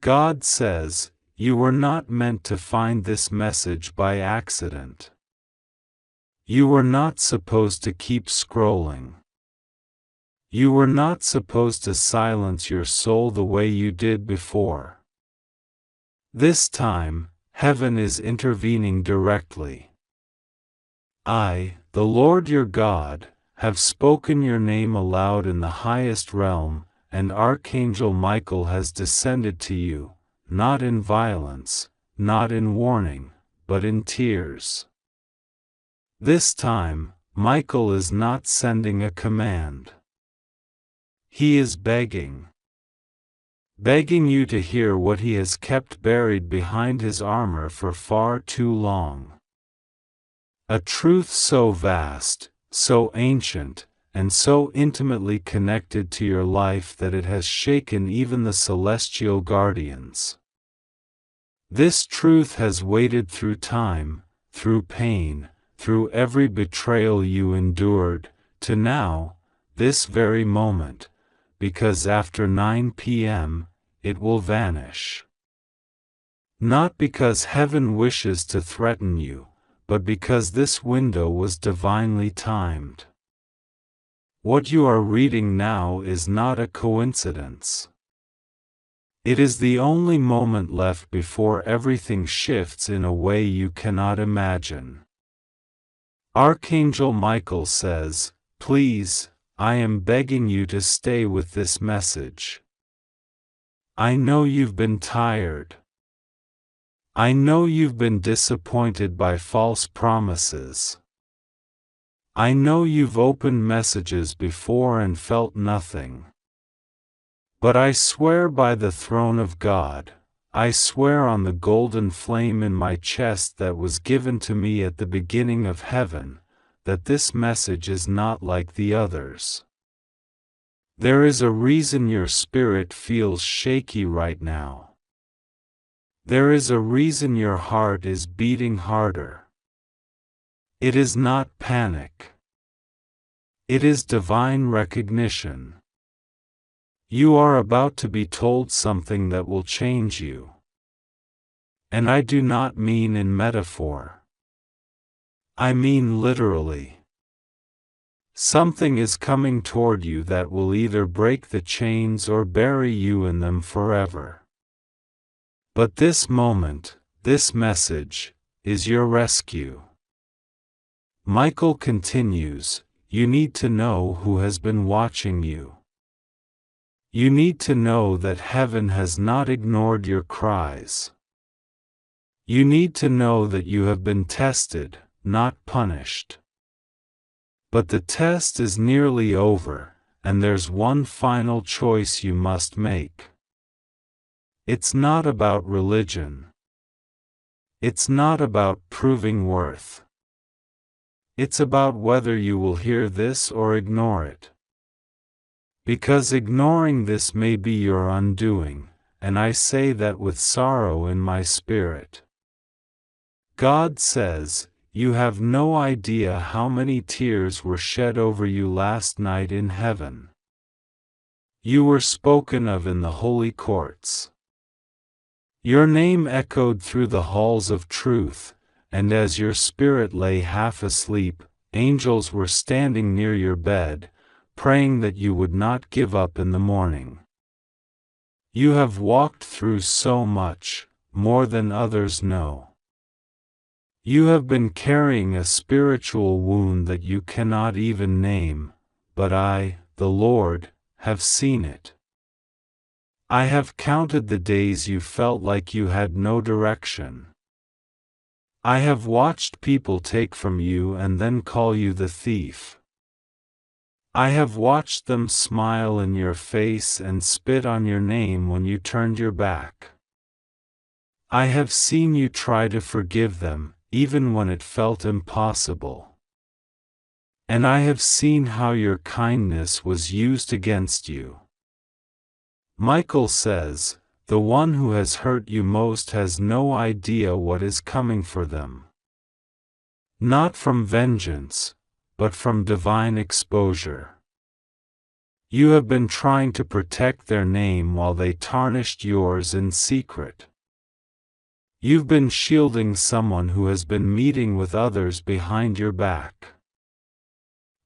God says, you were not meant to find this message by accident. You were not supposed to keep scrolling. You were not supposed to silence your soul the way you did before. This time, heaven is intervening directly. I, the Lord your God, have spoken your name aloud in the highest realm, and Archangel Michael has descended to you, not in violence, not in warning, but in tears. This time, Michael is not sending a command. He is begging you to hear what he has kept buried behind his armor for far too long. A truth so vast, so ancient, and so intimately connected to your life that it has shaken even the celestial guardians. This truth has waited through time, through pain, through every betrayal you endured, to now, this very moment, because after 9 p.m., it will vanish. Not because heaven wishes to threaten you, but because this window was divinely timed. What you are reading now is not a coincidence. It is the only moment left before everything shifts in a way you cannot imagine. Archangel Michael says, please, I am begging you to stay with this message. I know you've been tired. I know you've been disappointed by false promises. I know you've opened messages before and felt nothing. But I swear by the throne of God, I swear on the golden flame in my chest that was given to me at the beginning of heaven, that this message is not like the others. There is a reason your spirit feels shaky right now. There is a reason your heart is beating harder. It is not panic. It is divine recognition. You are about to be told something that will change you. And I do not mean in metaphor. I mean literally. Something is coming toward you that will either break the chains or bury you in them forever. But this moment, this message, is your rescue. Michael continues, you need to know who has been watching you. You need to know that heaven has not ignored your cries. You need to know that you have been tested, not punished. But the test is nearly over, and there's one final choice you must make. It's not about religion. It's not about proving worth. It's about whether you will hear this or ignore it. Because ignoring this may be your undoing, and I say that with sorrow in my spirit. God says, you have no idea how many tears were shed over you last night in heaven. You were spoken of in the holy courts. Your name echoed through the halls of truth, and as your spirit lay half asleep, angels were standing near your bed, praying that you would not give up in the morning. You have walked through so much, more than others know. You have been carrying a spiritual wound that you cannot even name, but I, the Lord, have seen it. I have counted the days you felt like you had no direction. I have watched people take from you and then call you the thief. I have watched them smile in your face and spit on your name when you turned your back. I have seen you try to forgive them, even when it felt impossible. And I have seen how your kindness was used against you. Michael says, the one who has hurt you most has no idea what is coming for them. Not from vengeance, but from divine exposure. You have been trying to protect their name while they tarnished yours in secret. You've been shielding someone who has been meeting with others behind your back.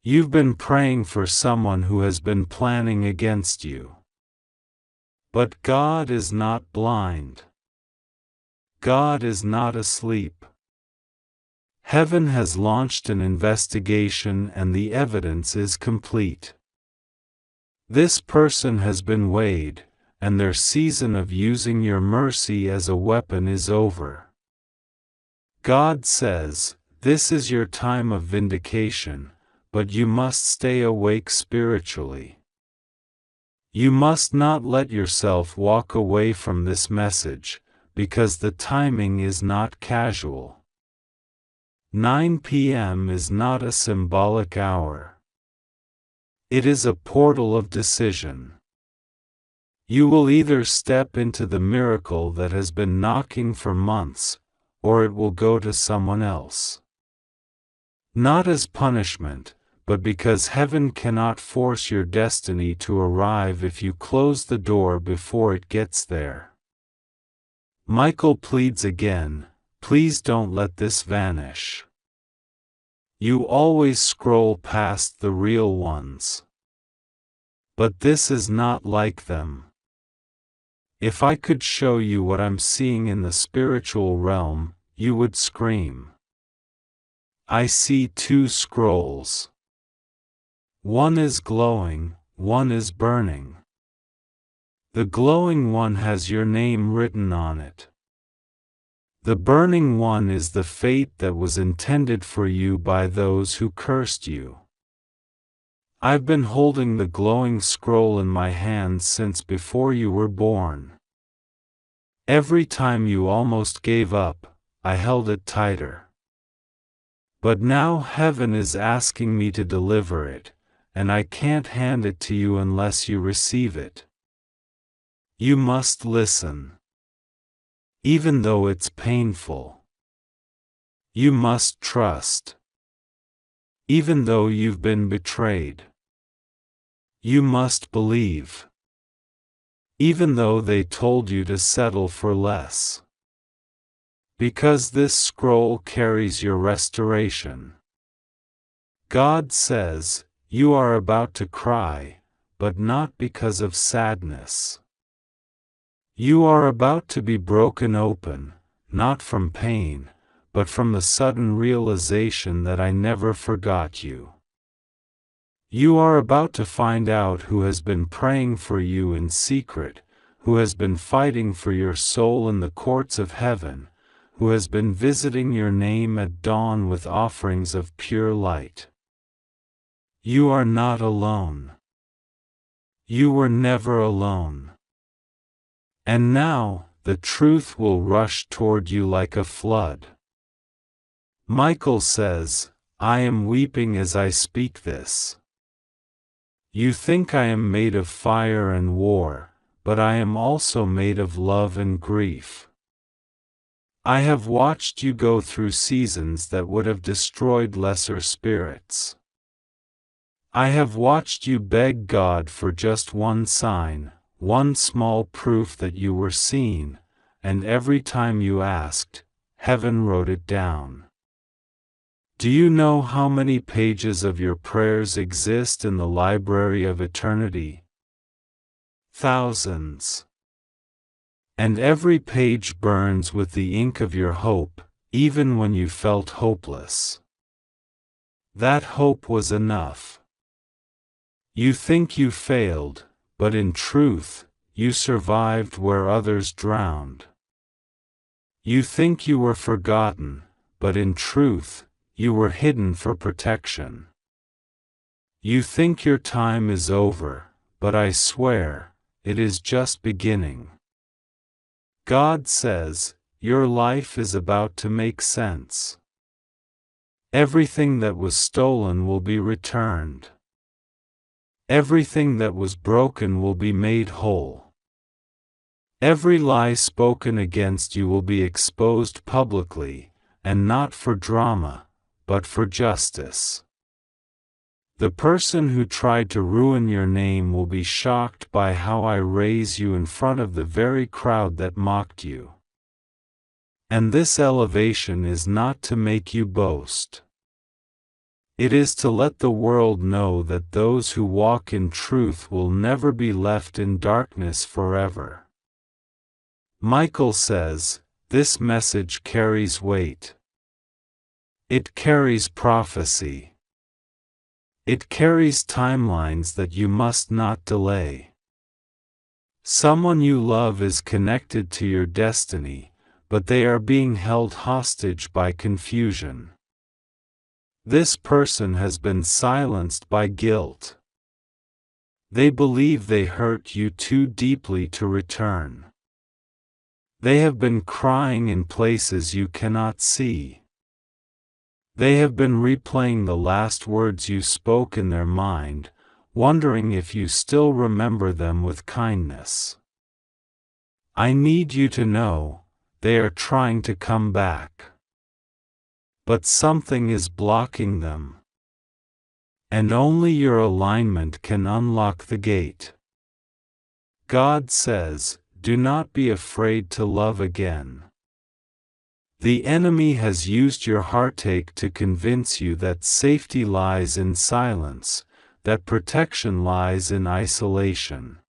You've been praying for someone who has been planning against you. But God is not blind. God is not asleep. Heaven has launched an investigation and the evidence is complete. This person has been weighed, and their season of using your mercy as a weapon is over. God says, this is your time of vindication, but you must stay awake spiritually. You must not let yourself walk away from this message, because the timing is not casual. 9 p.m. is not a symbolic hour. It is a portal of decision. You will either step into the miracle that has been knocking for months, or it will go to someone else. Not as punishment, but because heaven cannot force your destiny to arrive if you close the door before it gets there. Michael pleads again, please don't let this vanish. You always scroll past the real ones. But this is not like them. If I could show you what I'm seeing in the spiritual realm, you would scream. I see 2 scrolls. One is glowing, one is burning. The glowing one has your name written on it. The burning one is the fate that was intended for you by those who cursed you. I've been holding the glowing scroll in my hand since before you were born. Every time you almost gave up, I held it tighter. But now heaven is asking me to deliver it, and I can't hand it to you unless you receive it. You must listen. Even though it's painful. You must trust. Even though you've been betrayed. You must believe. Even though they told you to settle for less. Because this scroll carries your restoration. God says, you are about to cry, but not because of sadness. You are about to be broken open, not from pain, but from the sudden realization that I never forgot you. You are about to find out who has been praying for you in secret, who has been fighting for your soul in the courts of heaven, who has been visiting your name at dawn with offerings of pure light. You are not alone. You were never alone. And now, the truth will rush toward you like a flood. Michael says, I am weeping as I speak this. You think I am made of fire and war, but I am also made of love and grief. I have watched you go through seasons that would have destroyed lesser spirits. I have watched you beg God for just one sign, one small proof that you were seen, and every time you asked, heaven wrote it down. Do you know how many pages of your prayers exist in the library of eternity? Thousands. And every page burns with the ink of your hope, even when you felt hopeless. That hope was enough. You think you failed, but in truth, you survived where others drowned. You think you were forgotten, but in truth, you were hidden for protection. You think your time is over, but I swear, it is just beginning. God says, your life is about to make sense. Everything that was stolen will be returned. Everything that was broken will be made whole. Every lie spoken against you will be exposed publicly, and not for drama, but for justice. The person who tried to ruin your name will be shocked by how I raise you in front of the very crowd that mocked you. And this elevation is not to make you boast. It is to let the world know that those who walk in truth will never be left in darkness forever. Michael says, this message carries weight. It carries prophecy. It carries timelines that you must not delay. Someone you love is connected to your destiny, but they are being held hostage by confusion. This person has been silenced by guilt. They believe they hurt you too deeply to return. They have been crying in places you cannot see. They have been replaying the last words you spoke in their mind, wondering if you still remember them with kindness. I need you to know, they are trying to come back. But something is blocking them. And only your alignment can unlock the gate. God says, do not be afraid to love again. The enemy has used your heartache to convince you that safety lies in silence, that protection lies in isolation.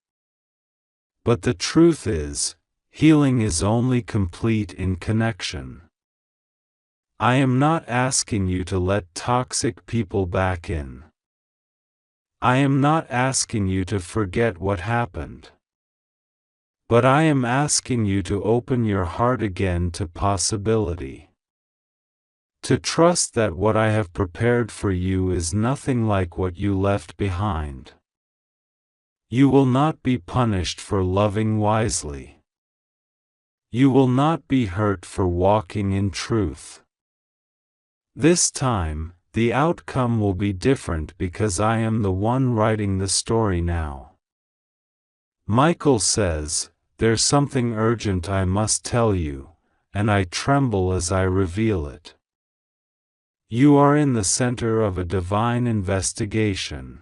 But the truth is, healing is only complete in connection. I am not asking you to let toxic people back in. I am not asking you to forget what happened. But I am asking you to open your heart again to possibility. To trust that what I have prepared for you is nothing like what you left behind. You will not be punished for loving wisely. You will not be hurt for walking in truth. This time, the outcome will be different because I am the one writing the story now. Michael says, there's something urgent I must tell you, and I tremble as I reveal it. You are in the center of a divine investigation.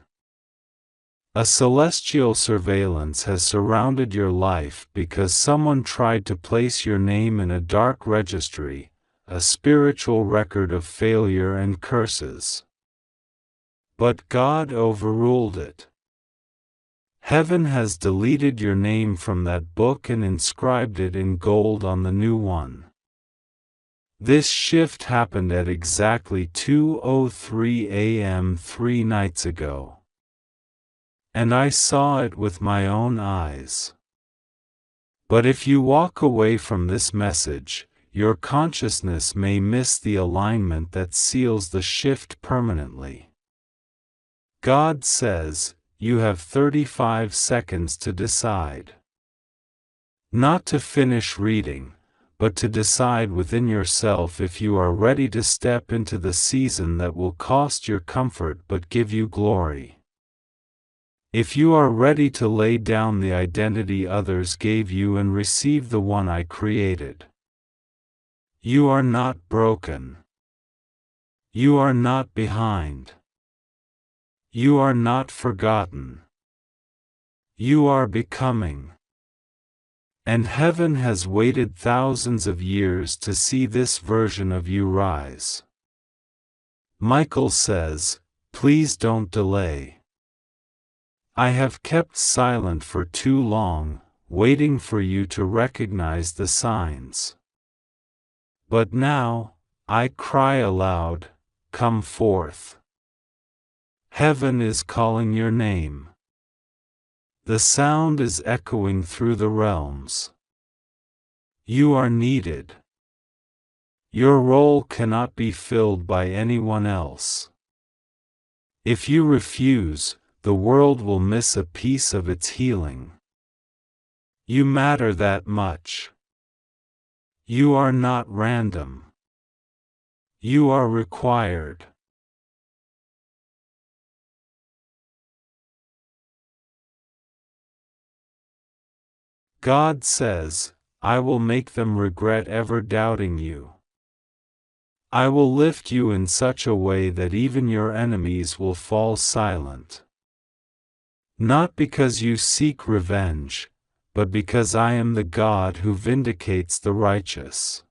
A celestial surveillance has surrounded your life because someone tried to place your name in a dark registry, a spiritual record of failure and curses. But God overruled it. Heaven has deleted your name from that book and inscribed it in gold on the new one. This shift happened at exactly 2:03 a.m. 3 nights ago. And I saw it with my own eyes. But if you walk away from this message, your consciousness may miss the alignment that seals the shift permanently. God says, you have 35 seconds to decide. Not to finish reading, but to decide within yourself if you are ready to step into the season that will cost your comfort but give you glory. If you are ready to lay down the identity others gave you and receive the one I created. You are not broken. You are not behind. You are not forgotten. You are becoming. And heaven has waited thousands of years to see this version of you rise. Michael says, please don't delay. I have kept silent for too long, waiting for you to recognize the signs. But now, I cry aloud, come forth. Heaven is calling your name. The sound is echoing through the realms. You are needed. Your role cannot be filled by anyone else. If you refuse, the world will miss a piece of its healing. You matter that much. You are not random. You are required. God says, I will make them regret ever doubting you. I will lift you in such a way that even your enemies will fall silent. Not because you seek revenge, but because I am the God who vindicates the righteous.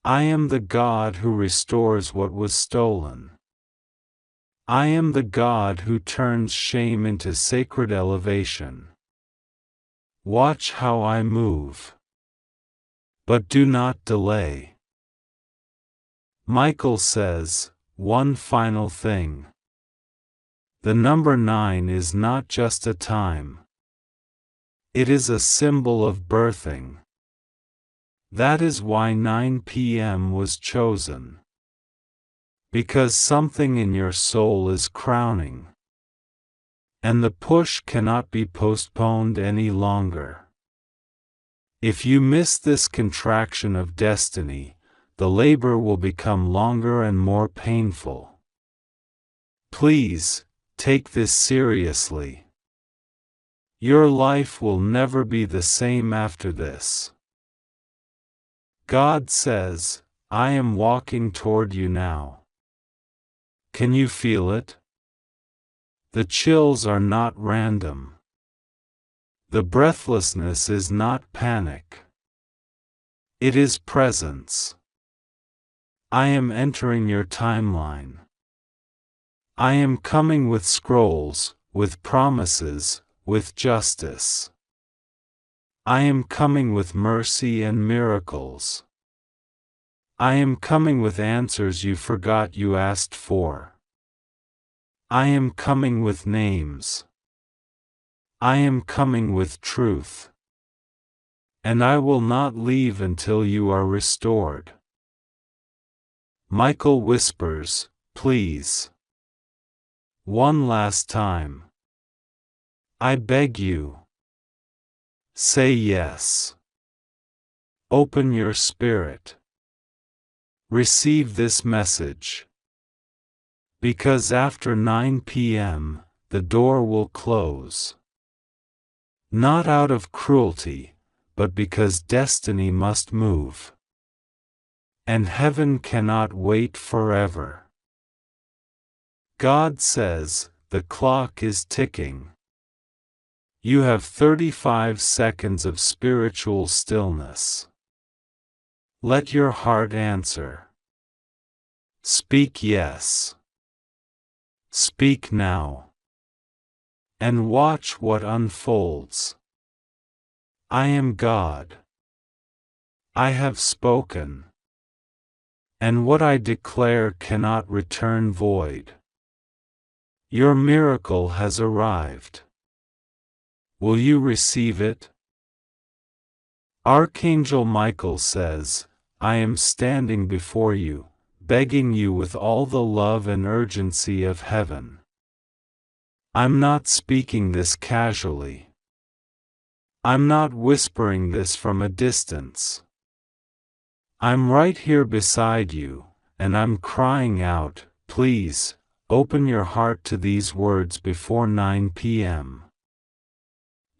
I am the God who restores what was stolen. I am the God who turns shame into sacred elevation. Watch how I move. But do not delay. Michael says, one final thing. The number 9 is not just a time. It is a symbol of birthing. That is why 9 p.m. was chosen. Because something in your soul is crowning. And the push cannot be postponed any longer. If you miss this contraction of destiny, the labor will become longer and more painful. Please, take this seriously. Your life will never be the same after this. God says, I am walking toward you now. Can you feel it? The chills are not random. The breathlessness is not panic. It is presence. I am entering your timeline. I am coming with scrolls, with promises, with justice. I am coming with mercy and miracles. I am coming with answers you forgot you asked for. I am coming with names. I am coming with truth. And I will not leave until you are restored. Michael whispers, please. One last time. I beg you. Say yes. Open your spirit. Receive this message. Because after 9 p.m., the door will close. Not out of cruelty, but because destiny must move. And heaven cannot wait forever. God says, the clock is ticking. You have 35 seconds of spiritual stillness. Let your heart answer. Speak yes. Speak now. And watch what unfolds. I am God. I have spoken. And what I declare cannot return void. Your miracle has arrived. Will you receive it? Archangel Michael says, I am standing before you, begging you with all the love and urgency of heaven. I'm not speaking this casually. I'm not whispering this from a distance. I'm right here beside you, and I'm crying out, please, open your heart to these words before 9 p.m.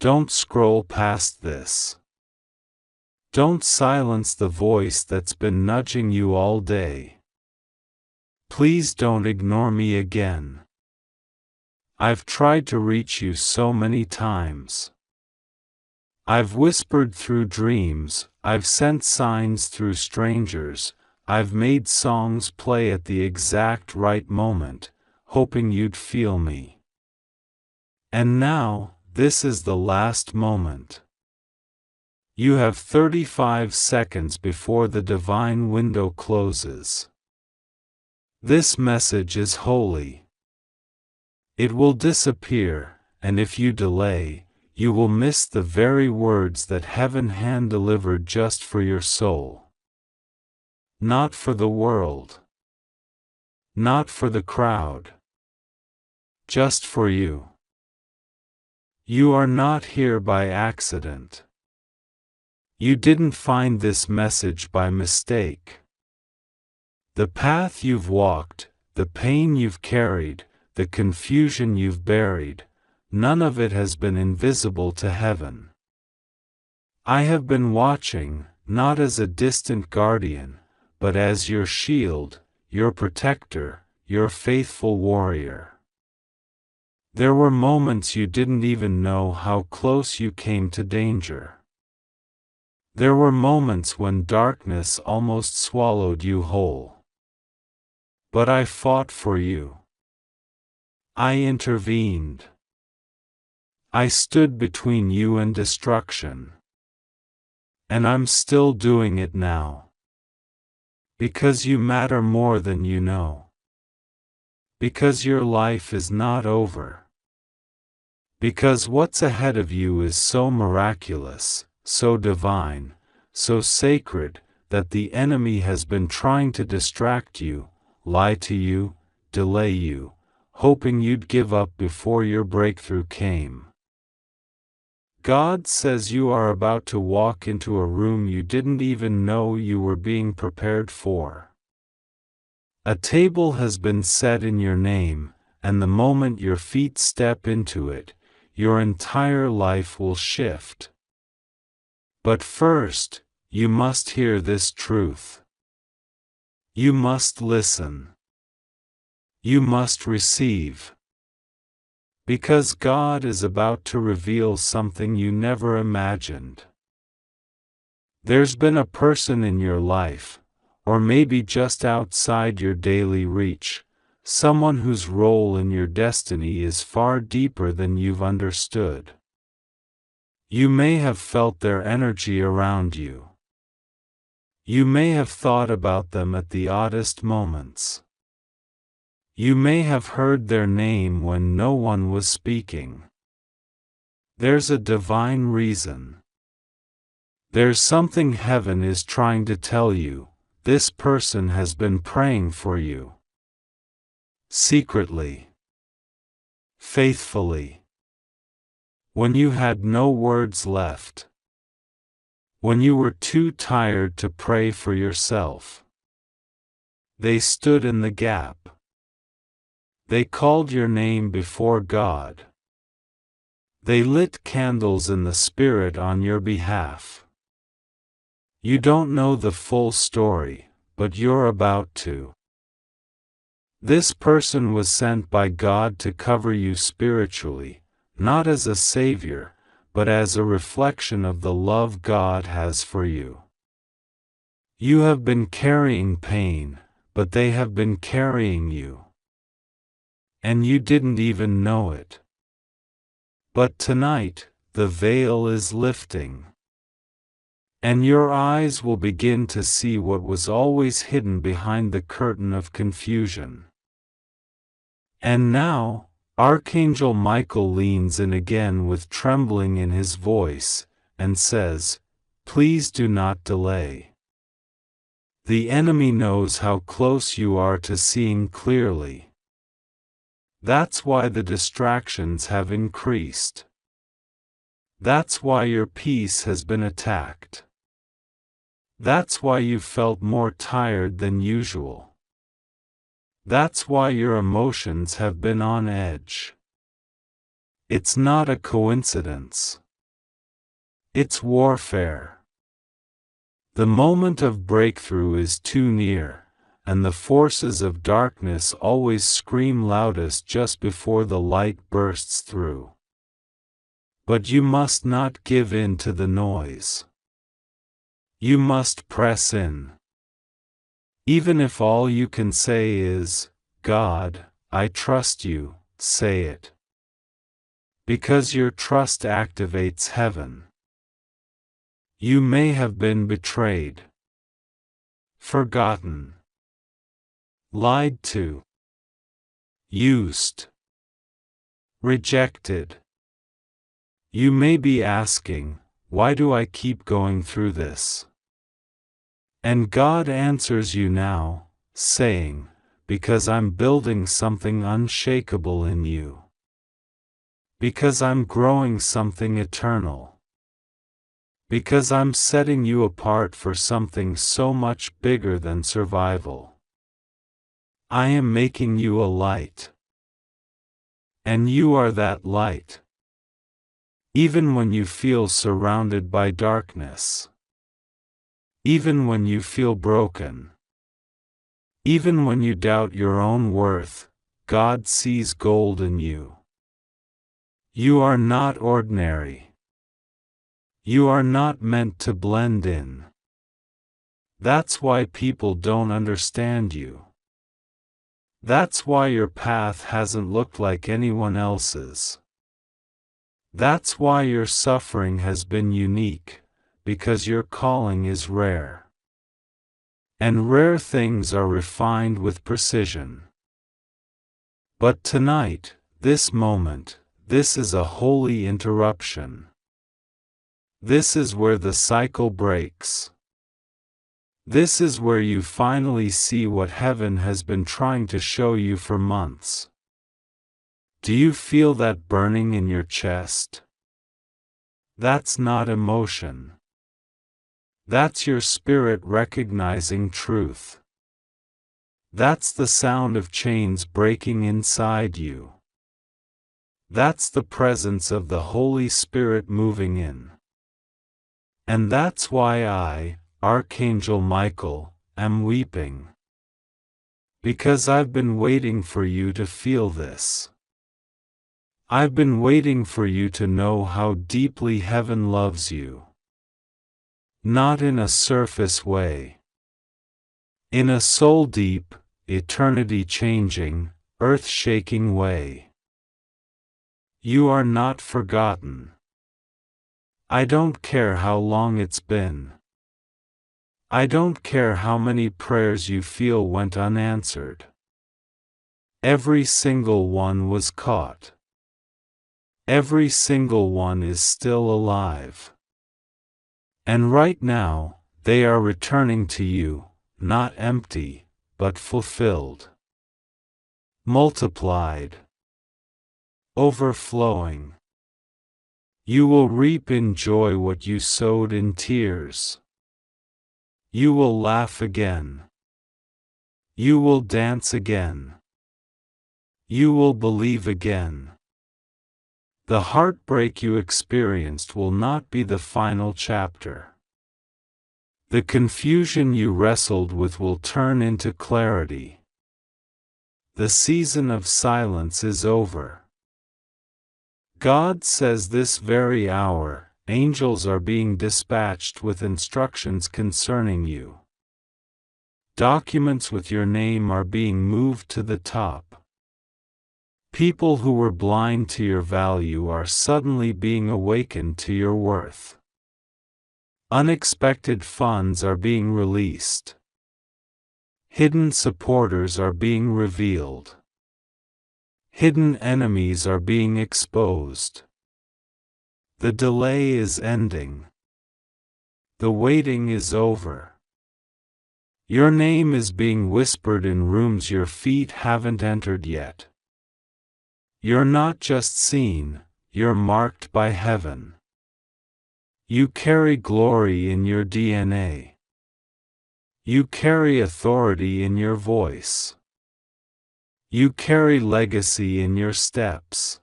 Don't scroll past this. Don't silence the voice that's been nudging you all day. Please don't ignore me again. I've tried to reach you so many times. I've whispered through dreams, I've sent signs through strangers, I've made songs play at the exact right moment, hoping you'd feel me. And now, this is the last moment. You have 35 seconds before the divine window closes. This message is holy. It will disappear, and if you delay, you will miss the very words that heaven hand-delivered just for your soul. Not for the world. Not for the crowd. Just for you. You are not here by accident. You didn't find this message by mistake. The path you've walked, the pain you've carried, the confusion you've buried, none of it has been invisible to heaven. I have been watching, not as a distant guardian, but as your shield, your protector, your faithful warrior. There were moments you didn't even know how close you came to danger. There were moments when darkness almost swallowed you whole. But I fought for you. I intervened. I stood between you and destruction. And I'm still doing it now. Because you matter more than you know. Because your life is not over. Because what's ahead of you is so miraculous, so divine, so sacred, that the enemy has been trying to distract you, lie to you, delay you, hoping you'd give up before your breakthrough came. God says you are about to walk into a room you didn't even know you were being prepared for. A table has been set in your name, and the moment your feet step into it, your entire life will shift. But first, you must hear this truth. You must listen. You must receive. Because God is about to reveal something you never imagined. There's been a person in your life, or maybe just outside your daily reach, someone whose role in your destiny is far deeper than you've understood. You may have felt their energy around you. You may have thought about them at the oddest moments. You may have heard their name when no one was speaking. There's a divine reason. There's something heaven is trying to tell you. This person has been praying for you. Secretly. Faithfully. When you had no words left. When you were too tired to pray for yourself. They stood in the gap. They called your name before God. They lit candles in the Spirit on your behalf. You don't know the full story, but you're about to. This person was sent by God to cover you spiritually, not as a savior, but as a reflection of the love God has for you. You have been carrying pain, but they have been carrying you. And you didn't even know it. But tonight, the veil is lifting. And your eyes will begin to see what was always hidden behind the curtain of confusion. And now, Archangel Michael leans in again with trembling in his voice, and says, "Please do not delay." The enemy knows how close you are to seeing clearly. That's why the distractions have increased. That's why your peace has been attacked. That's why you felt more tired than usual. That's why your emotions have been on edge. It's not a coincidence. It's warfare. The moment of breakthrough is too near, and the forces of darkness always scream loudest just before the light bursts through. But you must not give in to the noise. You must press in. Even if all you can say is, "God, I trust you," say it. Because your trust activates heaven. You may have been betrayed, forgotten, lied to, used, rejected. You may be asking, "Why do I keep going through this?" And God answers you now, saying, "Because I'm building something unshakable in you. Because I'm growing something eternal. Because I'm setting you apart for something so much bigger than survival. I am making you a light. And you are that light. Even when you feel surrounded by darkness. Even when you feel broken. Even when you doubt your own worth, God sees gold in you. You are not ordinary. You are not meant to blend in. That's why people don't understand you. That's why your path hasn't looked like anyone else's. That's why your suffering has been unique, because your calling is rare. And rare things are refined with precision. But tonight, this moment, this is a holy interruption. This is where the cycle breaks. This is where you finally see what heaven has been trying to show you for months. Do you feel that burning in your chest? That's not emotion. That's your spirit recognizing truth. That's the sound of chains breaking inside you. That's the presence of the Holy Spirit moving in. And that's why I, Archangel Michael, am weeping. Because I've been waiting for you to feel this. I've been waiting for you to know how deeply heaven loves you. Not in a surface way. In a soul-deep, eternity-changing, earth-shaking way. You are not forgotten. I don't care how long it's been. I don't care how many prayers you feel went unanswered. Every single one was caught. Every single one is still alive. And right now, they are returning to you, not empty, but fulfilled. Multiplied. Overflowing. You will reap in joy what you sowed in tears. You will laugh again. You will dance again. You will believe again. The heartbreak you experienced will not be the final chapter. The confusion you wrestled with will turn into clarity. The season of silence is over. God says this very hour, angels are being dispatched with instructions concerning you. Documents with your name are being moved to the top. People who were blind to your value are suddenly being awakened to your worth. Unexpected funds are being released. Hidden supporters are being revealed. Hidden enemies are being exposed. The delay is ending. The waiting is over. Your name is being whispered in rooms your feet haven't entered yet. You're not just seen, you're marked by heaven. You carry glory in your DNA. You carry authority in your voice. You carry legacy in your steps.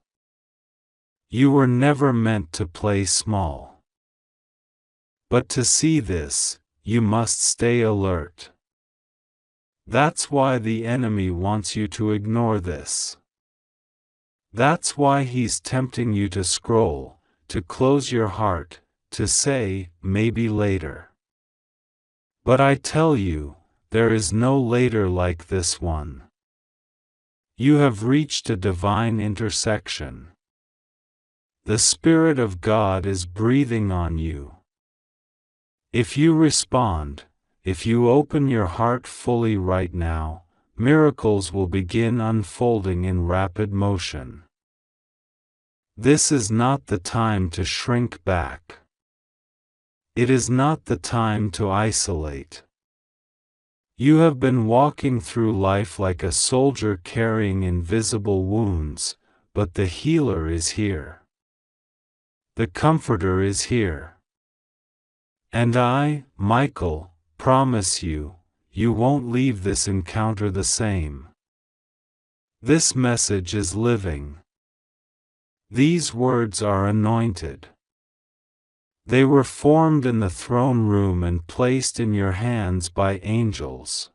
You were never meant to play small. But to see this, you must stay alert. That's why the enemy wants you to ignore this. That's why he's tempting you to scroll, to close your heart, to say, maybe later. But I tell you, there is no later like this one. You have reached a divine intersection. The Spirit of God is breathing on you. If you respond, if you open your heart fully right now, miracles will begin unfolding in rapid motion. This is not the time to shrink back. It is not the time to isolate. You have been walking through life like a soldier carrying invisible wounds, but the healer is here. The Comforter is here. And I, Michael, promise you, you won't leave this encounter the same. This message is living. These words are anointed. They were formed in the throne room and placed in your hands by angels.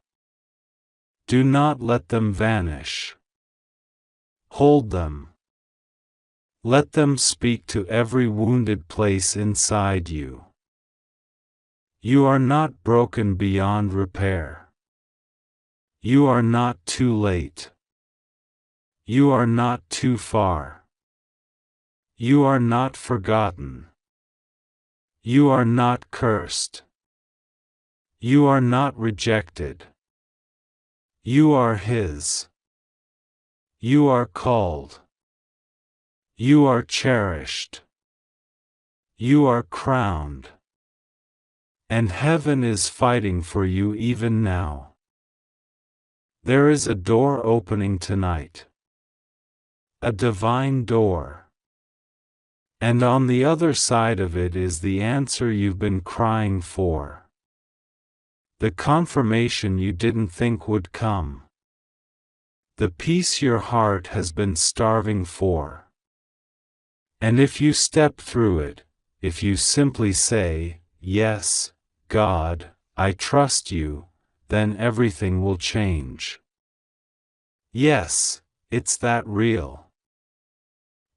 Do not let them vanish. Hold them. Let them speak to every wounded place inside you. You are not broken beyond repair. You are not too late. You are not too far. You are not forgotten. You are not cursed. You are not rejected. You are His. You are called. You are cherished. You are crowned. And heaven is fighting for you even now. There is a door opening tonight. A divine door. And on the other side of it is the answer you've been crying for. The confirmation you didn't think would come. The peace your heart has been starving for. And if you step through it, if you simply say, "Yes, God, I trust you," then everything will change. Yes, it's that real.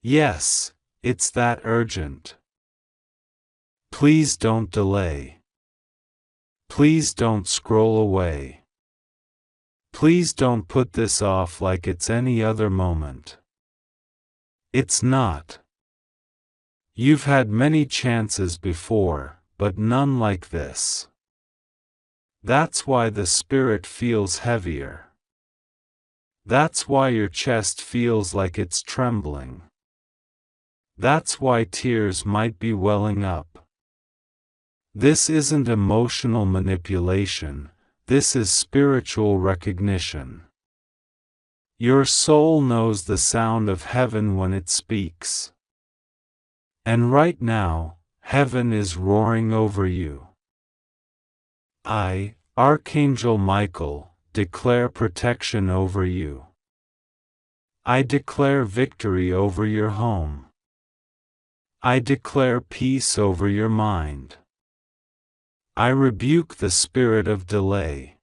Yes, it's that urgent. Please don't delay. Please don't scroll away. Please don't put this off like it's any other moment. It's not. You've had many chances before, but none like this. That's why the spirit feels heavier. That's why your chest feels like it's trembling. That's why tears might be welling up. This isn't emotional manipulation, this is spiritual recognition. Your soul knows the sound of heaven when it speaks. And right now, heaven is roaring over you. I, Archangel Michael, declare protection over you. I declare victory over your home. I declare peace over your mind. I rebuke the spirit of delay.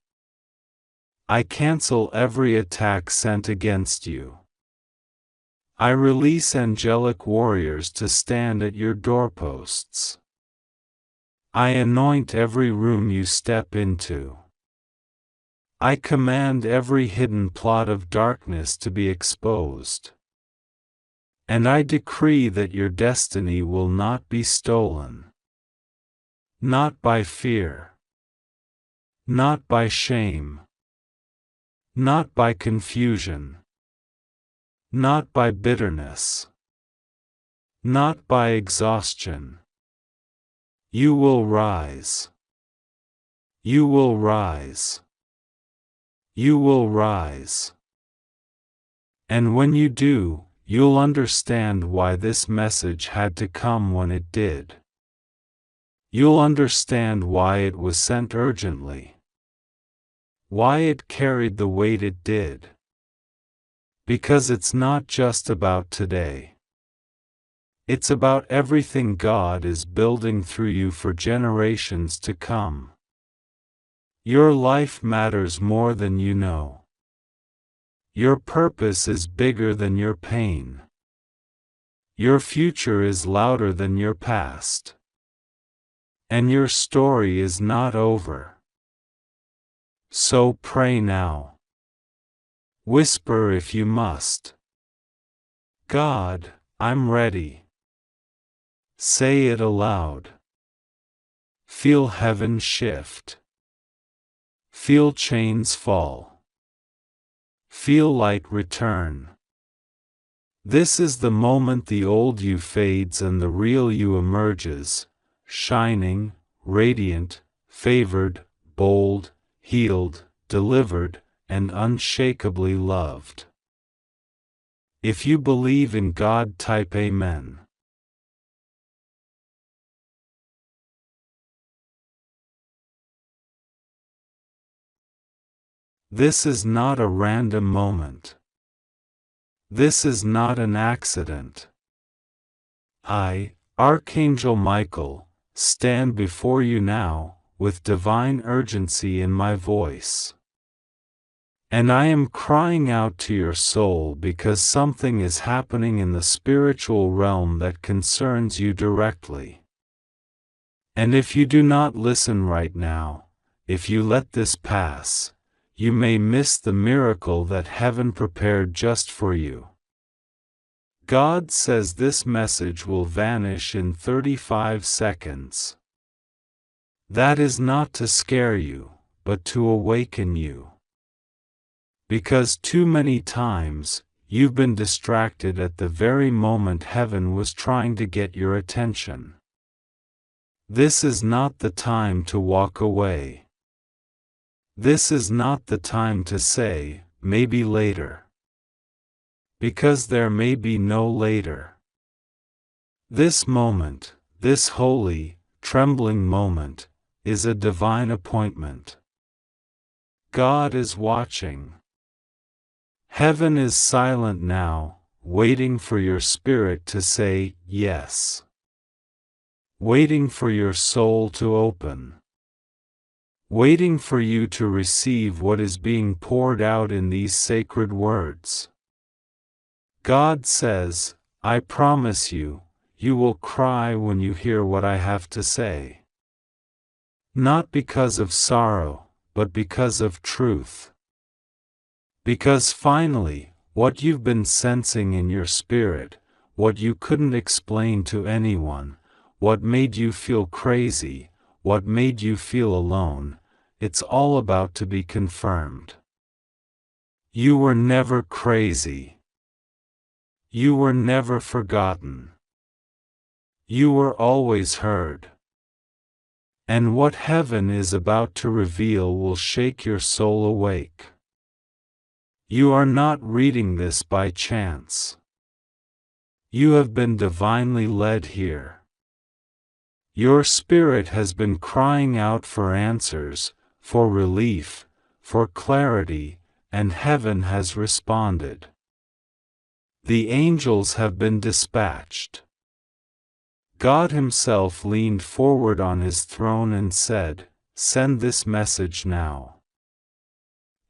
I cancel every attack sent against you. I release angelic warriors to stand at your doorposts. I anoint every room you step into. I command every hidden plot of darkness to be exposed. And I decree that your destiny will not be stolen. Not by fear. Not by shame. Not by confusion. Not by bitterness. Not by exhaustion. You will rise. You will rise. You will rise. And when you do, you'll understand why this message had to come when it did. You'll understand why it was sent urgently. Why it carried the weight it did. Because it's not just about today. It's about everything God is building through you for generations to come. Your life matters more than you know. Your purpose is bigger than your pain. Your future is louder than your past. And your story is not over. So pray now. Whisper if you must. God, I'm ready. Say it aloud. Feel heaven shift. Feel chains fall. Feel light return. This is the moment the old you fades and the real you emerges, shining, radiant, favored, bold, healed, delivered, and unshakably loved. If you believe in God, type Amen. This is not a random moment. This is not an accident. I, Archangel Michael, stand before you now, with divine urgency in my voice. And I am crying out to your soul because something is happening in the spiritual realm that concerns you directly. And if you do not listen right now, if you let this pass, you may miss the miracle that heaven prepared just for you. God says this message will vanish in 35 seconds. That is not to scare you, but to awaken you. Because too many times, you've been distracted at the very moment heaven was trying to get your attention. This is not the time to walk away. This is not the time to say, maybe later. Because there may be no later. This moment, this holy, trembling moment, is a divine appointment. God is watching. Heaven is silent now, waiting for your spirit to say yes. Waiting for your soul to open. Waiting for you to receive what is being poured out in these sacred words. God says, I promise you, you will cry when you hear what I have to say. Not because of sorrow, but because of truth. Because finally, what you've been sensing in your spirit, what you couldn't explain to anyone, what made you feel crazy, what made you feel alone, it's all about to be confirmed. You were never crazy. You were never forgotten. You were always heard. And what heaven is about to reveal will shake your soul awake. You are not reading this by chance. You have been divinely led here. Your spirit has been crying out for answers, for relief, for clarity, and heaven has responded. The angels have been dispatched. God Himself leaned forward on His throne and said, "Send this message now."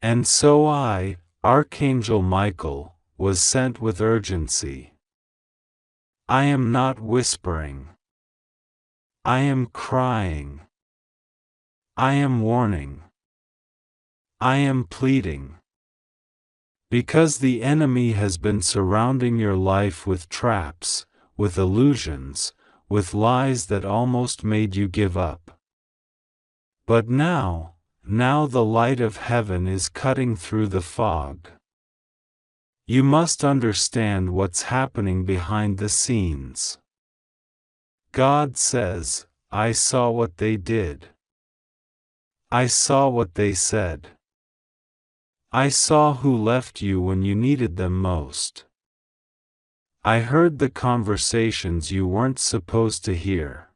And so I, Archangel Michael, was sent with urgency. I am not whispering. I am crying. I am warning. I am pleading. Because the enemy has been surrounding your life with traps, with illusions, with lies that almost made you give up. But now the light of heaven is cutting through the fog. You must understand what's happening behind the scenes. God says, I saw what they did. I saw what they said. I saw who left you when you needed them most. I heard the conversations you weren't supposed to hear.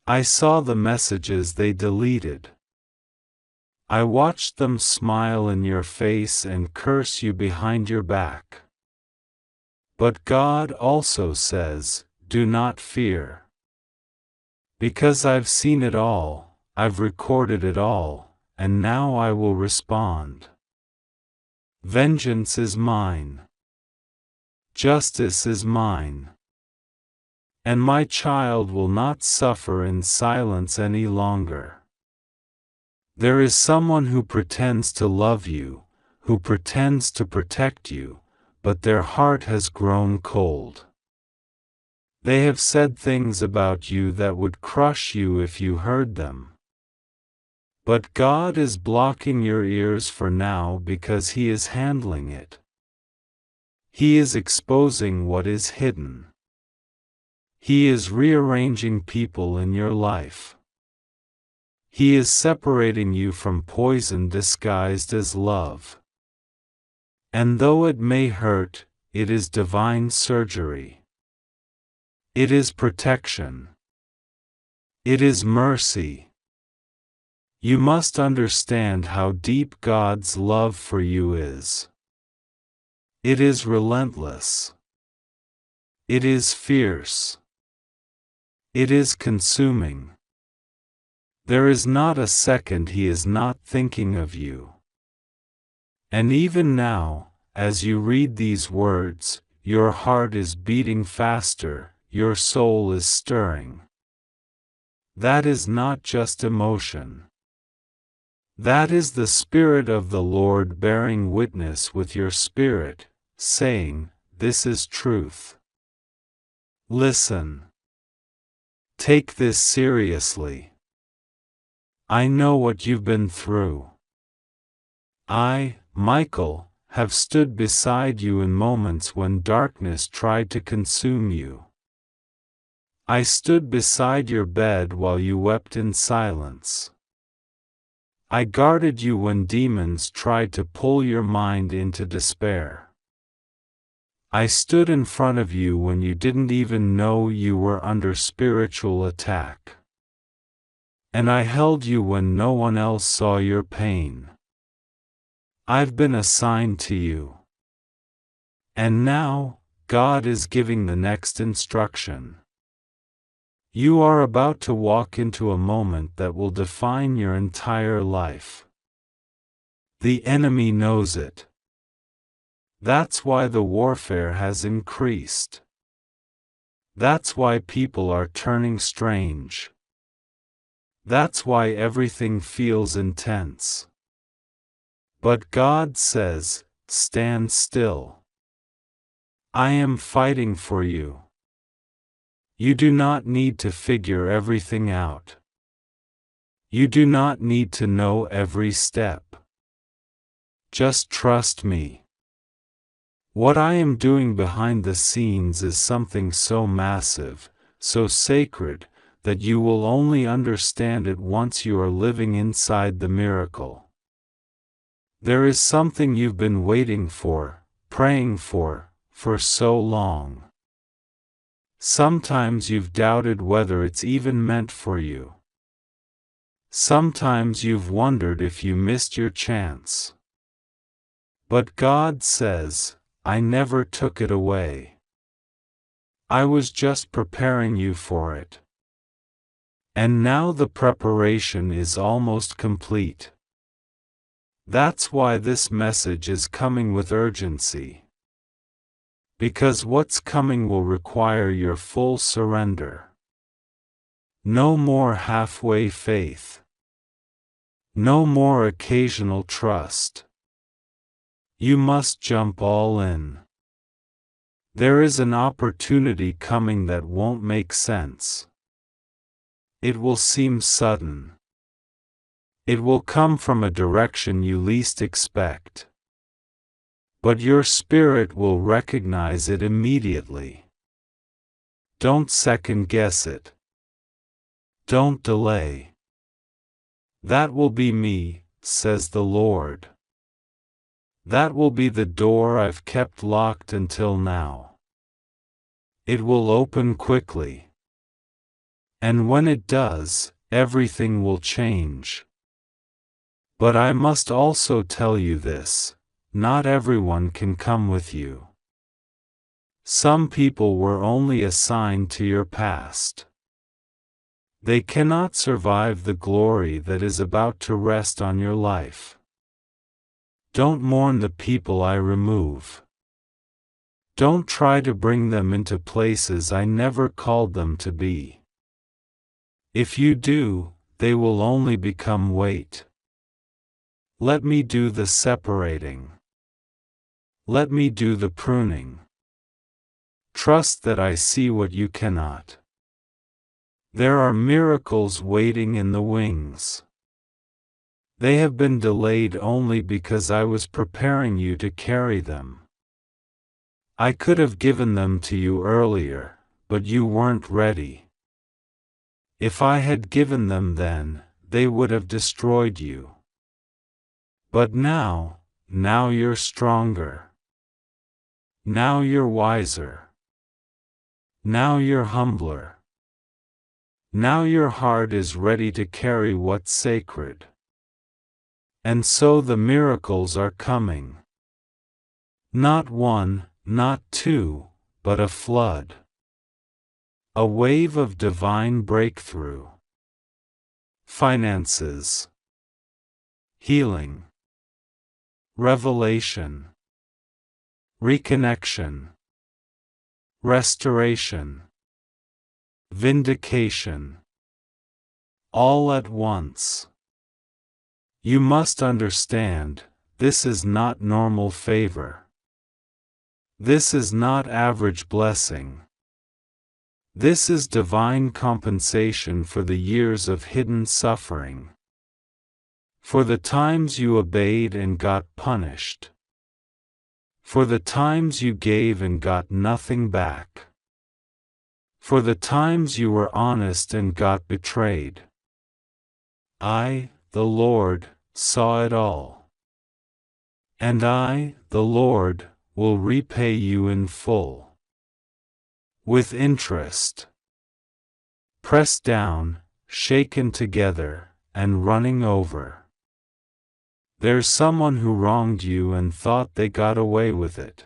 I saw the messages they deleted. I watched them smile in your face and curse you behind your back. But God also says, do not fear. Because I've seen it all, I've recorded it all, and now I will respond. Vengeance is mine. Justice is mine. And my child will not suffer in silence any longer. There is someone who pretends to love you, who pretends to protect you, but their heart has grown cold. They have said things about you that would crush you if you heard them. But God is blocking your ears for now because He is handling it. He is exposing what is hidden. He is rearranging people in your life. He is separating you from poison disguised as love. And though it may hurt, it is divine surgery. It is protection. It is mercy. You must understand how deep God's love for you is. It is relentless. It is fierce. It is consuming. There is not a second He is not thinking of you. And even now, as you read these words, your heart is beating faster, your soul is stirring. That is not just emotion. That is the Spirit of the Lord bearing witness with your spirit, saying, "This is truth." Listen. Take this seriously. I know what you've been through. I, Michael, have stood beside you in moments when darkness tried to consume you. I stood beside your bed while you wept in silence. I guarded you when demons tried to pull your mind into despair. I stood in front of you when you didn't even know you were under spiritual attack. And I held you when no one else saw your pain. I've been assigned to you. And now, God is giving the next instruction. You are about to walk into a moment that will define your entire life. The enemy knows it. That's why the warfare has increased. That's why people are turning strange. That's why everything feels intense. But God says, stand still. I am fighting for you. You do not need to figure everything out. You do not need to know every step. Just trust me. What I am doing behind the scenes is something so massive, so sacred, that you will only understand it once you are living inside the miracle. There is something you've been waiting for, praying for so long. Sometimes you've doubted whether it's even meant for you. Sometimes you've wondered if you missed your chance. But God says, I never took it away. I was just preparing you for it. And now the preparation is almost complete. That's why this message is coming with urgency. Because what's coming will require your full surrender. No more halfway faith. No more occasional trust. You must jump all in. There is an opportunity coming that won't make sense. It will seem sudden. It will come from a direction you least expect. But your spirit will recognize it immediately. Don't second guess it. Don't delay. That will be me, says the Lord. That will be the door I've kept locked until now. It will open quickly. And when it does, everything will change. But I must also tell you this. Not everyone can come with you. Some people were only assigned to your past. They cannot survive the glory that is about to rest on your life. Don't mourn the people I remove. Don't try to bring them into places I never called them to be. If you do, they will only become weight. Let me do the separating. Let me do the pruning. Trust that I see what you cannot. There are miracles waiting in the wings. They have been delayed only because I was preparing you to carry them. I could have given them to you earlier, but you weren't ready. If I had given them then, they would have destroyed you. But now you're stronger. Now you're wiser. Now you're humbler. Now your heart is ready to carry what's sacred. And so the miracles are coming. Not one, not two, but a flood. A wave of divine breakthrough. Finances. Healing. revelation, reconnection, restoration, vindication, all at once. You must understand, this is not normal favor. This is not average blessing. This is divine compensation for the years of hidden suffering, for the times you obeyed and got punished, for the times you gave and got nothing back, for the times you were honest and got betrayed. I, the Lord, saw it all. And I, the Lord, will repay you in full. With interest. Pressed down, shaken together, and running over. There's someone who wronged you and thought they got away with it.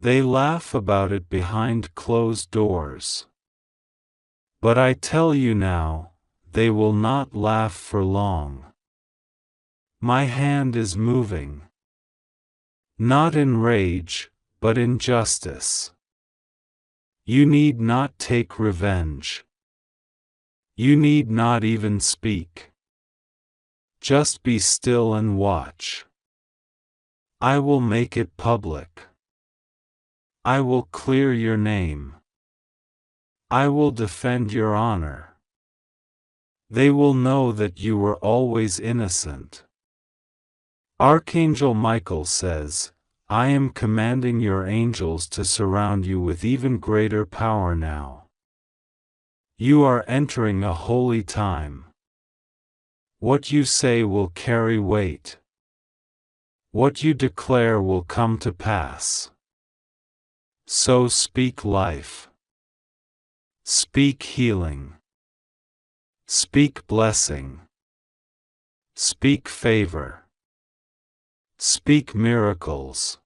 They laugh about it behind closed doors. But I tell you now, they will not laugh for long. My hand is moving. Not in rage, but in justice. You need not take revenge. You need not even speak. Just be still and watch. I will make it public. I will clear your name. I will defend your honor. They will know that you were always innocent. Archangel Michael says, I am commanding your angels to surround you with even greater power now. You are entering a holy time. What you say will carry weight. What you declare will come to pass. So speak life. Speak healing. Speak blessing. Speak favor. Speak miracles.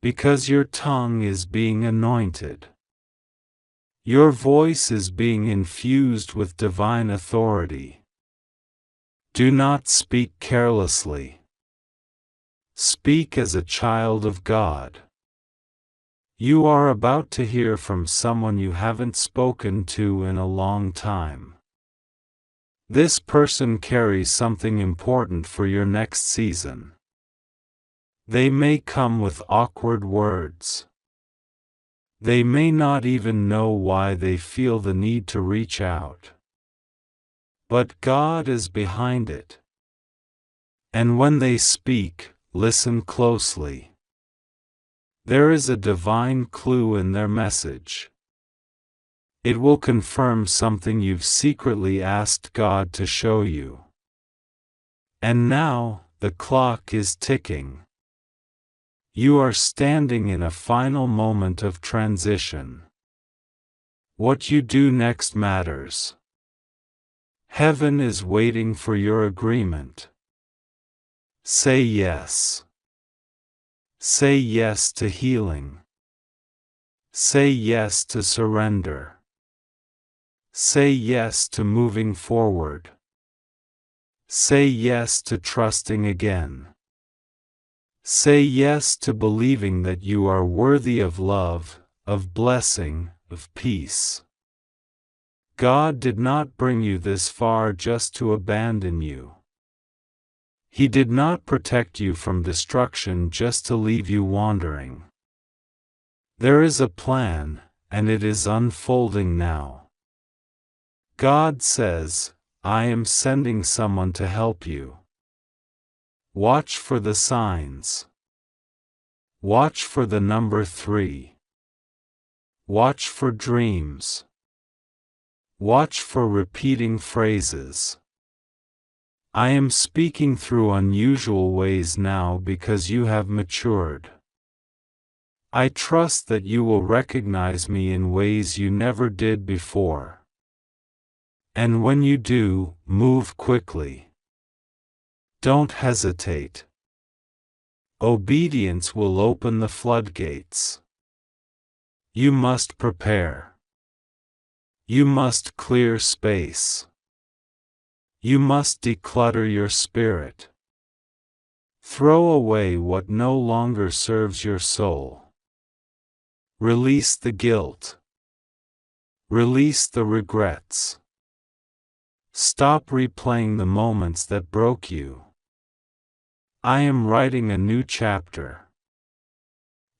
Because your tongue is being anointed. Your voice is being infused with divine authority. Do not speak carelessly. Speak as a child of God. You are about to hear from someone you haven't spoken to in a long time. This person carries something important for your next season. They may come with awkward words. They may not even know why they feel the need to reach out. But God is behind it. And when they speak, listen closely. There is a divine clue in their message. It will confirm something you've secretly asked God to show you. And now, the clock is ticking. You are standing in a final moment of transition. What you do next matters. Heaven is waiting for your agreement. Say yes. Say yes to healing. Say yes to surrender. Say yes to moving forward. Say yes to trusting again. Say yes to believing that you are worthy of love, of blessing, of peace. God did not bring you this far just to abandon you. He did not protect you from destruction just to leave you wandering. There is a plan, and it is unfolding now. God says, I am sending someone to help you. Watch for the signs. Watch for the number 3. Watch for dreams. Watch for repeating phrases. I am speaking through unusual ways now because you have matured. I trust that you will recognize me in ways you never did before. And when you do, move quickly. Don't hesitate. Obedience will open the floodgates. You must prepare. You must clear space. You must declutter your spirit. Throw away what no longer serves your soul. Release the guilt. Release the regrets. Stop replaying the moments that broke you. I am writing a new chapter.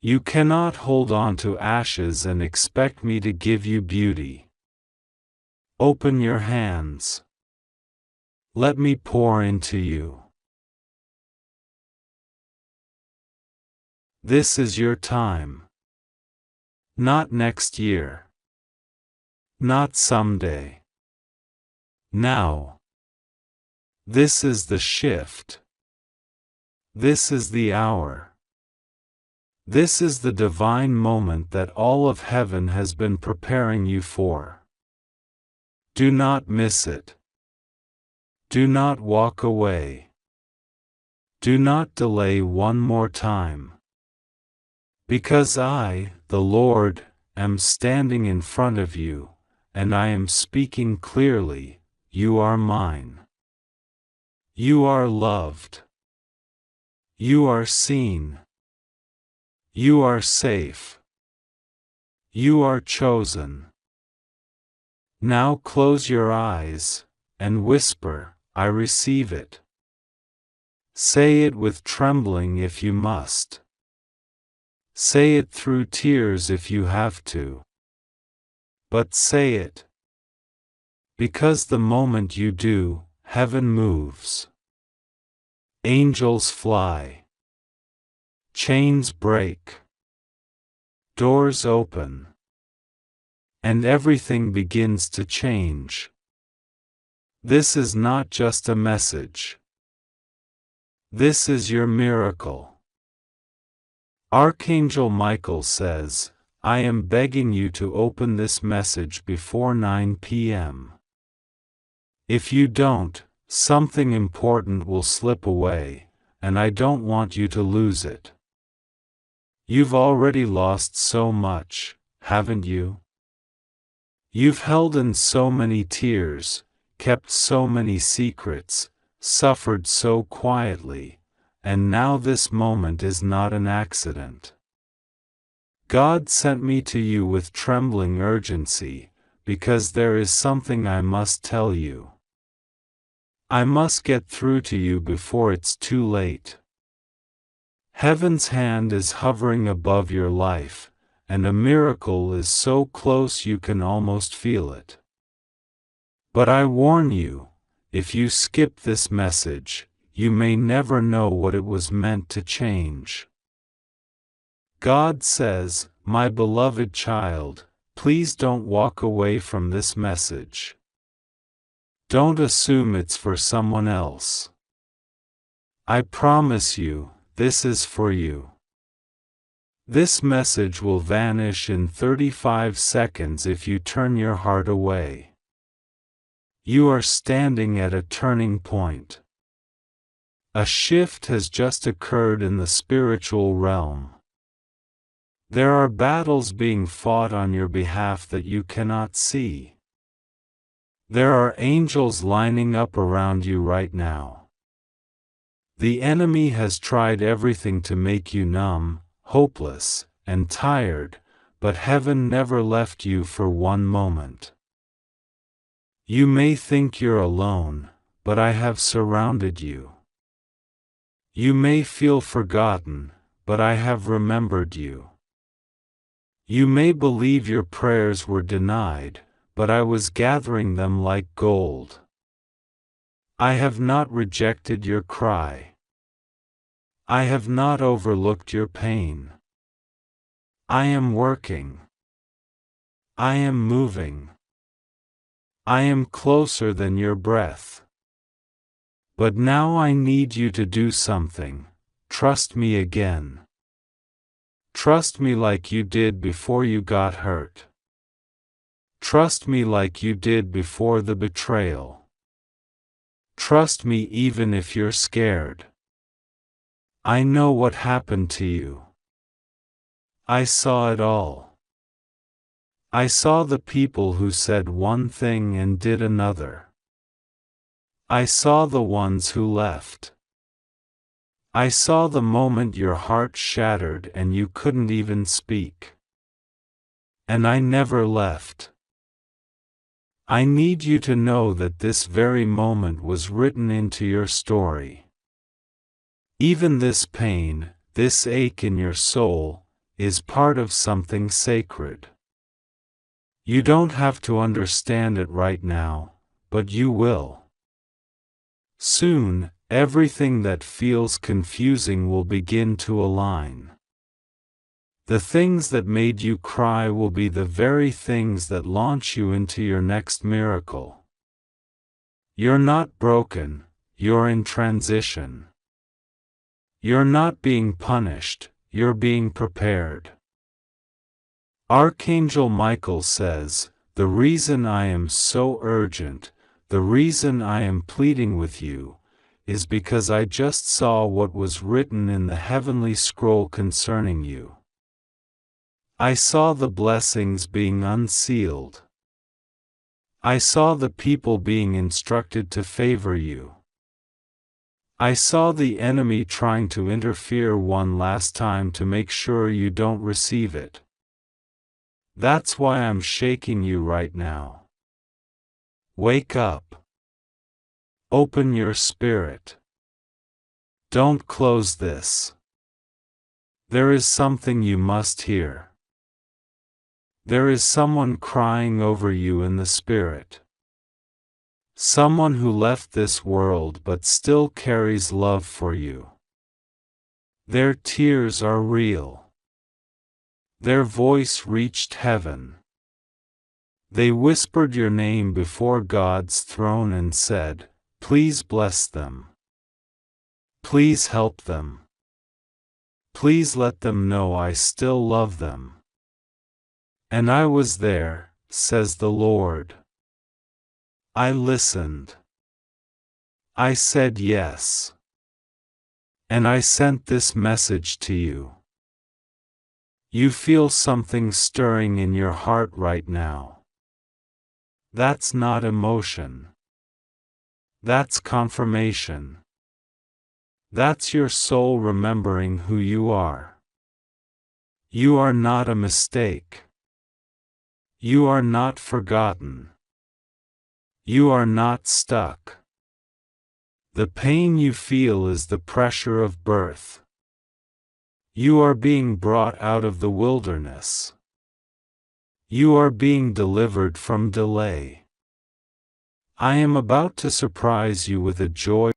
You cannot hold on to ashes and expect me to give you beauty. Open your hands. Let me pour into you. This is your time. Not next year. Not someday. Now. This is the shift. This is the hour. This is the divine moment that all of heaven has been preparing you for. Do not miss it. Do not walk away. Do not delay one more time. Because I, the Lord, am standing in front of you, and I am speaking clearly, you are mine. You are loved. You are seen. You are safe. You are chosen. Now close your eyes, and whisper, I receive it. Say it with trembling if you must. Say it through tears if you have to. But say it. Because the moment you do, heaven moves. Angels fly. Chains break. Doors open. And everything begins to change. This is not just a message. This is your miracle. Archangel Michael says, I am begging you to open this message before 9 p.m. If you don't, something important will slip away, and I don't want you to lose it. You've already lost so much, haven't you? You've held in so many tears, kept so many secrets, suffered so quietly, and now this moment is not an accident. God sent me to you with trembling urgency, because there is something I must tell you. I must get through to you before it's too late. Heaven's hand is hovering above your life, and a miracle is so close you can almost feel it. But I warn you, if you skip this message, you may never know what it was meant to change. God says, my beloved child, please don't walk away from this message. Don't assume it's for someone else. I promise you, this is for you. This message will vanish in 35 seconds if you turn your heart away. You are standing at a turning point. A shift has just occurred in the spiritual realm. There are battles being fought on your behalf that you cannot see. There are angels lining up around you right now. The enemy has tried everything to make you numb, hopeless, and tired, but heaven never left you for one moment. You may think you're alone, but I have surrounded you. You may feel forgotten, but I have remembered you. You may believe your prayers were denied, but I was gathering them like gold. I have not rejected your cry. I have not overlooked your pain. I am working. I am moving. I am closer than your breath. But now I need you to do something. Trust me again. Trust me like you did before you got hurt. Trust me like you did before the betrayal. Trust me even if you're scared. I know what happened to you. I saw it all. I saw the people who said one thing and did another. I saw the ones who left. I saw the moment your heart shattered and you couldn't even speak. And I never left. I need you to know that this very moment was written into your story. Even this pain, this ache in your soul, is part of something sacred. You don't have to understand it right now, but you will. Soon, everything that feels confusing will begin to align. The things that made you cry will be the very things that launch you into your next miracle. You're not broken, you're in transition. You're not being punished, you're being prepared. Archangel Michael says, "The reason I am so urgent, the reason I am pleading with you, is because I just saw what was written in the heavenly scroll concerning you. I saw the blessings being unsealed. I saw the people being instructed to favor you. I saw the enemy trying to interfere one last time to make sure you don't receive it. That's why I'm shaking you right now. Wake up. Open your spirit. Don't close this. There is something you must hear. There is someone crying over you in the spirit. Someone who left this world but still carries love for you. Their tears are real. Their voice reached heaven. They whispered your name before God's throne and said, "Please bless them. Please help them. Please let them know I still love them." And I was there, says the Lord. I listened. I said yes. And I sent this message to you. You feel something stirring in your heart right now. That's not emotion. That's confirmation. That's your soul remembering who you are. You are not a mistake. You are not forgotten. You are not stuck. The pain you feel is the pressure of birth. You are being brought out of the wilderness. You are being delivered from delay. I am about to surprise you with a joy